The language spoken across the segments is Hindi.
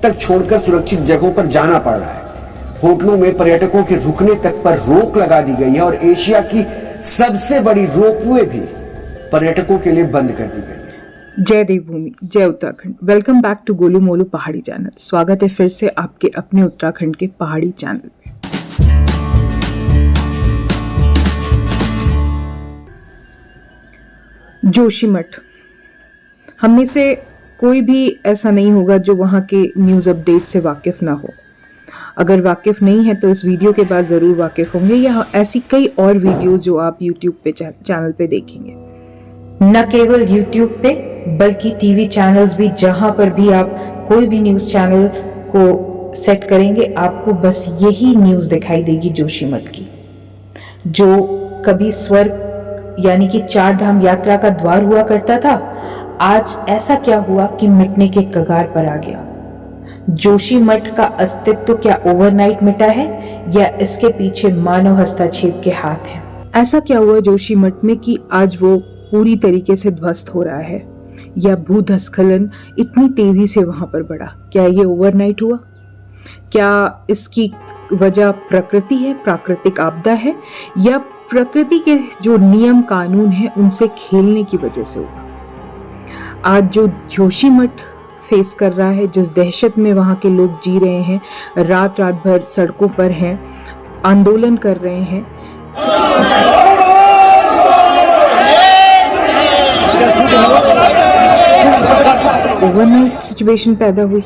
तक छोड़कर सुरक्षित जगहों पर जाना पड़ रहा है। होटलों में पर्यटकों के रुकने तक पर रोक लगा दी गई है और एशिया की सबसे बड़ी रोपवे भी पर्यटकों के लिए बंद कर दी गई है। जय देवभूमि, जय Uttarakhand. Welcome back to Golu Molu Pahadi channel. स्वागत है फिर से आपके अपने उत्तराखंड के पहाड़ी चैनल पे। जोशीमठ, हम में से कोई भी ऐसा नहीं होगा जो वहाँ के न्यूज़ अपडेट से वाकिफ ना हो। अगर वाकिफ नहीं है तो इस वीडियो के बाद ज़रूर वाकिफ होंगे, या ऐसी कई और वीडियोस जो आप यूट्यूब पे चैनल पे देखेंगे। न केवल यूट्यूब पे बल्कि टीवी चैनल्स भी, जहाँ पर भी आप कोई भी न्यूज़ चैनल को सेट करेंगे आपको बस यही न्यूज़ दिखाई देगी जोशीमठ की, जो कभी स्वर्ग यानी कि चार धाम यात्रा का द्वार हुआ करता था, आज ऐसा क्या हुआ कि मिटने के कगार पर आ गया। जोशीमठ का अस्तित्व क्या ओवरनाइट मिटा है या इसके पीछे मानव हस्तक्षेप के हाथ हैं? ऐसा क्या हुआ जोशीमठ में कि आज वो पूरी तरीके से ध्वस्त हो रहा है, या भूस्खलन इतनी तेजी से वहां पर बढ़ा? क्या ये ओवरनाइट हुआ? क्या इसकी वजह प्रकृति है, प्राकृतिक आपदा है, या प्रकृति के जो नियम कानून हैं उनसे खेलने की वजह से हुआ? आज जो जोशीमठ फेस कर रहा है, जिस दहशत में वहाँ के लोग जी रहे हैं, रात रात भर सड़कों पर हैं, आंदोलन कर रहे हैं, ओवरनाइट सिचुएशन पैदा हुई।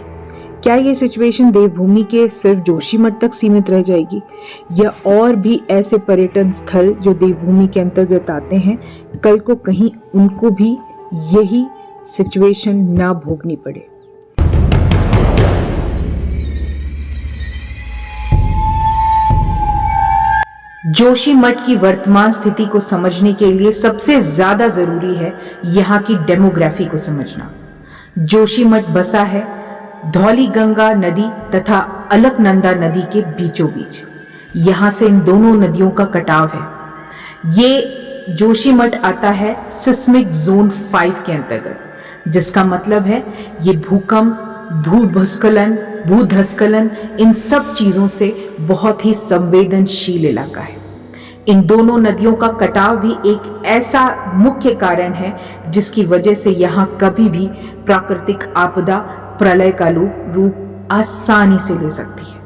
क्या ये सिचुएशन देवभूमि के सिर्फ जोशीमठ तक सीमित रह जाएगी, या और भी ऐसे पर्यटन स्थल जो देवभूमि के अंतर्गत आते हैं, कल को कहीं उनको भी यही सिचुएशन ना भोगनी पड़े? जोशीमठ की वर्तमान स्थिति को समझने के लिए सबसे ज्यादा जरूरी है यहाँ की डेमोग्राफी को समझना। जोशीमठ बसा है धौली गंगा नदी तथा अलकनंदा नदी के बीचों बीच। यहाँ से इन दोनों नदियों का कटाव है। ये जोशीमठ आता है सिस्मिक जोन 5 के अंतर्गत, जिसका मतलब है ये भूकंप, भूस्खलन इन सब चीजों से बहुत ही संवेदनशील इलाका है। इन दोनों नदियों का कटाव भी एक ऐसा मुख्य कारण है जिसकी वजह से यहाँ कभी भी प्राकृतिक आपदा, प्रलय का रूप आसानी से ले सकती है।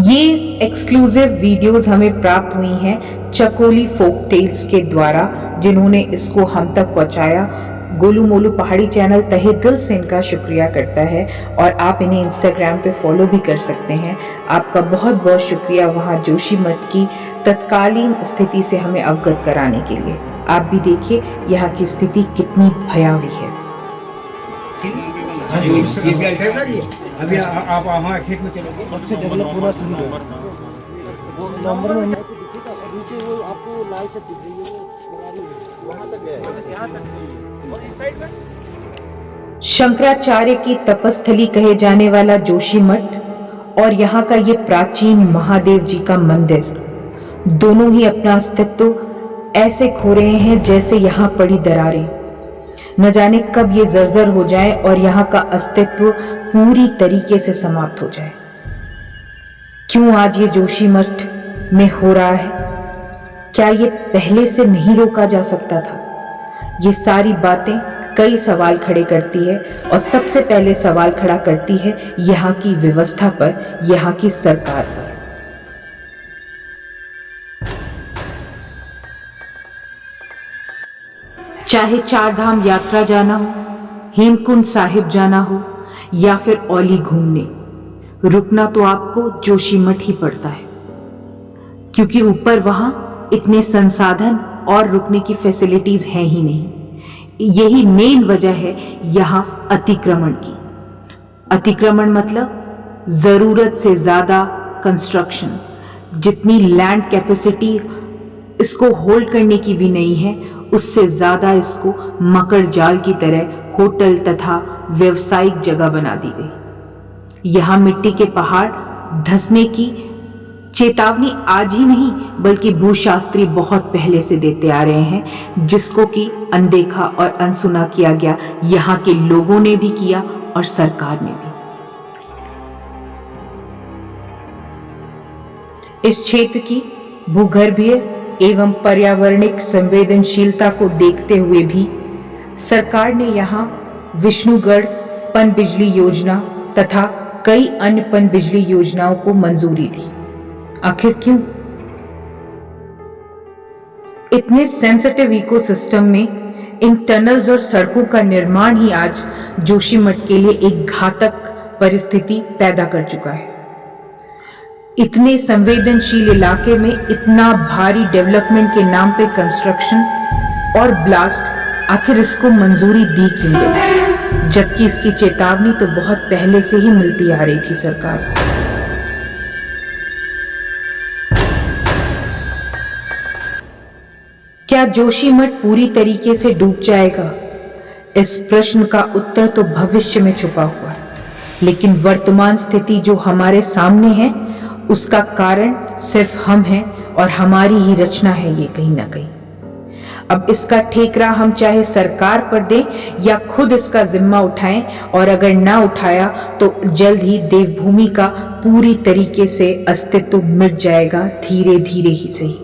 ये एक्सक्लूसिव वीडियोस हमें प्राप्त हुई हैं चकोली फोक टेल्स के द्वारा, जिन्होंने इसको हम तक पहुंचाया। गोलू मोलू पहाड़ी चैनल तहे दिल से इनका शुक्रिया करता है, और आप इन्हें इंस्टाग्राम पे फॉलो भी कर सकते हैं। आपका बहुत बहुत शुक्रिया वहाँ जोशीमठ की तत्कालीन स्थिति से हमें अवगत कराने के लिए। आप भी देखिए यहाँ की स्थिति कितनी भयावह है। अभी आप वहाँ खेत में चलोगे, सबसे डेवलप पूरा शुरू होगा। वो नंबर में नीचे वो आपको लाल से दिख रही है, वो वहाँ तक गया है, यहाँ तक। और इस साइड में शंकराचार्य की तपस्थली कहे जाने वाला जोशीमठ और यहाँ का ये प्राचीन महादेव जी का मंदिर, दोनों ही अपना अस्तित्व ऐसे खो रहे हैं जैसे यहाँ पड़ी दरारें। न जाने कब ये जर्जर हो जाए और यहाँ का अस्तित्व पूरी तरीके से समाप्त हो जाए। क्यों आज ये जोशीमठ में हो रहा है? क्या ये पहले से नहीं रोका जा सकता था? ये सारी बातें कई सवाल खड़े करती है, और सबसे पहले सवाल खड़ा करती है यहाँ की व्यवस्था पर, यहाँ की सरकार पर। चाहे चार धाम यात्रा जाना हो, हेमकुंड साहिब जाना हो, या फिर औली घूमने, रुकना तो आपको जोशीमठ ही पड़ता है, क्योंकि ऊपर वहां इतने संसाधन और रुकने की फैसिलिटीज हैं ही नहीं। यही मेन वजह है यहाँ अतिक्रमण की। अतिक्रमण मतलब जरूरत से ज्यादा कंस्ट्रक्शन। जितनी लैंड कैपेसिटी इसको होल्ड करने की भी नहीं है, उससे ज्यादा इसको मकर जाल की तरह होटल तथा व्यवसायिक जगह बना दी गई। यहाँ मिट्टी के पहाड़ धंसने की चेतावनी आज ही नहीं बल्कि भूशास्त्री बहुत पहले से देते आ रहे हैं, जिसको कि अनदेखा और अनसुना किया गया। यहाँ के लोगों ने भी किया और सरकार ने भी। इस क्षेत्र की भूगर्भीय एवं पर्यावरणिक संवेदनशीलता को देखते हुए भी सरकार ने यहाँ विष्णुगढ़ पनबिजली योजना तथा कई अन्य पनबिजली योजनाओं को मंजूरी दी। आखिर क्यों? इतने सेंसिटिव इकोसिस्टम में इन टनल्स और सड़कों का निर्माण ही आज जोशीमठ के लिए एक घातक परिस्थिति पैदा कर चुका है। इतने संवेदनशील इलाके में इतना भारी डेवलपमेंट के नाम पे कंस्ट्रक्शन और ब्लास्ट, आखिर इसको मंजूरी दी क्यों गई, जबकि इसकी चेतावनी तो बहुत पहले से ही मिलती आ रही थी सरकार को। क्या जोशीमठ पूरी तरीके से डूब जाएगा? इस प्रश्न का उत्तर तो भविष्य में छुपा हुआ है, लेकिन वर्तमान स्थिति जो हमारे सामने है उसका कारण सिर्फ हम हैं और हमारी ही रचना है ये कहीं ना कहीं। अब इसका ठेकरा हम चाहे सरकार पर दें या खुद इसका जिम्मा उठाएं, और अगर ना उठाया तो जल्द ही देवभूमि का पूरी तरीके से अस्तित्व मिट जाएगा, धीरे धीरे ही सही।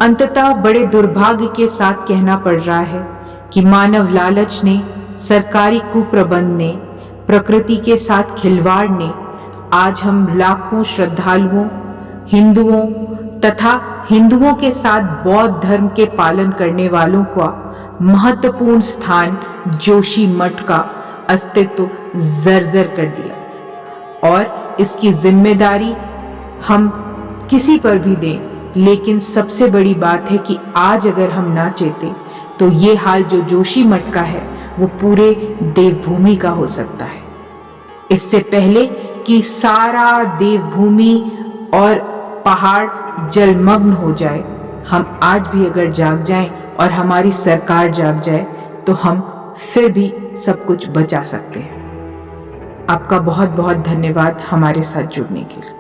अंततः बड़े दुर्भाग्य के साथ कहना पड़ रहा है कि मानव लालच ने, सरकारी कुप्रबंध ने, प्रकृति के साथ खिलवाड़ ने आज हम लाखों श्रद्धालुओं, हिंदुओं तथा हिंदुओं के साथ बौद्ध धर्म के पालन करने वालों का महत्वपूर्ण स्थान जोशीमठ का अस्तित्व जर्जर कर दिया। और इसकी जिम्मेदारी हम किसी पर भी दें, लेकिन सबसे बड़ी बात है कि आज अगर हम ना चेते तो ये हाल जो जोशीमठ का है वो पूरे देवभूमि का हो सकता है। इससे पहले कि सारा देवभूमि और पहाड़ जलमग्न हो जाए, हम आज भी अगर जाग जाएं और हमारी सरकार जाग जाए तो हम फिर भी सब कुछ बचा सकते हैं। आपका बहुत बहुत धन्यवाद हमारे साथ जुड़ने के लिए।